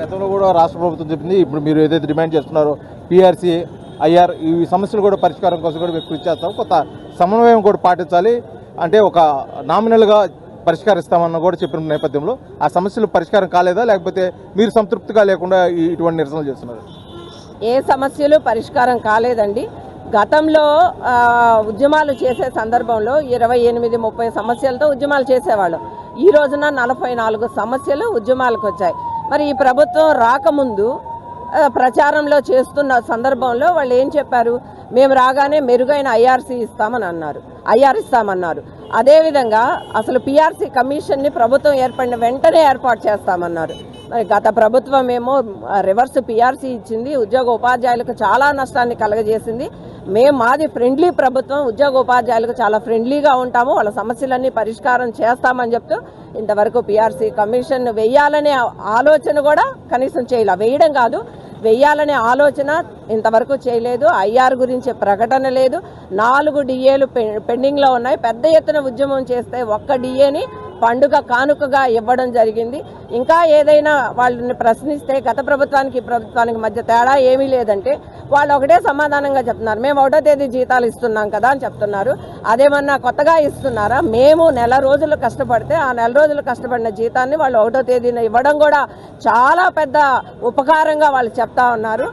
గతంలో కూడా రాష్ట్ర ప్రభుత్వం చెప్పింది, ఇప్పుడు మీరు ఏదైతే డిమాండ్ చేస్తున్నారో పిఆర్సీ, ఐఆర్ ఈ సమస్యలు కూడా పరిష్కారం కోసం కూడా మేము కృషి చేస్తాం, కొత్త సమన్వయం కూడా పాటించాలి అంటే ఒక నామినల్గా పరిష్కరిస్తామన్న కూడా చెప్పిన నేపథ్యంలో ఆ సమస్యలు పరిష్కారం కాలేదా, లేకపోతే మీరు సంతృప్తిగా లేకుండా ఇటువంటి నిరసనలు చేస్తున్నారు? ఏ సమస్యలు పరిష్కారం కాలేదండి. గతంలో ఉద్యమాలు చేసే సందర్భంలో 28-30 సమస్యలతో ఉద్యమాలు చేసేవాళ్ళు. ఈ రోజున 44 సమస్యలు ఉద్యమాలకు వచ్చాయి. మరి ఈ ప్రభుత్వం రాకముందు ప్రచారంలో చేస్తున్న సందర్భంలో వాళ్ళు ఏం చెప్పారు? మేము రాగానే మెరుగైన ఐఆర్సీ ఇస్తామన్నారు. అదేవిధంగా అసలు పిఆర్సీ కమిషన్ని ప్రభుత్వం ఏర్పడిన వెంటనే ఏర్పాటు చేస్తామన్నారు. మరి గత ప్రభుత్వం ఏమో రివర్స్ పిఆర్సీ ఇచ్చింది, ఉద్యోగ ఉపాధ్యాయులకు చాలా నష్టాన్ని కలగజేసింది. మాది ఫ్రెండ్లీ ప్రభుత్వం, ఉద్యోగ ఉపాధ్యాయులకు చాలా ఫ్రెండ్లీగా ఉంటాము, వాళ్ళ సమస్యలన్నీ పరిష్కారం చేస్తామని చెప్తూ ఇంతవరకు పిఆర్సీ కమిషన్ వేయాలనే ఆలోచన కూడా కనీసం చేయలే. వేయడం కాదు, వేయాలనే ఆలోచన ఇంతవరకు చేయలేదు. ఐఆర్ గురించి ప్రకటన లేదు. 4 డిఏలు పెండింగ్లో ఉన్నాయి. పెద్ద ఎత్తున ఉద్యమం చేస్తే ఒక్క డిఏని పండుగ కానుకగా ఇవ్వడం జరిగింది. ఇంకా ఏదైనా వాళ్ళని ప్రశ్నిస్తే గత ప్రభుత్వానికి ఈ ప్రభుత్వానికి మధ్య తేడా ఏమీ లేదంటే వాళ్ళు ఒకటే సమాధానంగా చెప్తున్నారు, మేము 1వ తేదీ జీతాలు ఇస్తున్నాం కదా అని చెప్తున్నారు. అదేమన్నా కొత్తగా ఇస్తున్నారా? మేము నెల రోజులు కష్టపడితే ఆ నెల రోజులు కష్టపడిన జీతాన్ని వాళ్ళు 1వ తేదీన ఇవ్వడం కూడా చాలా పెద్ద ఉపకారంగా వాళ్ళు చెప్తా ఉన్నారు.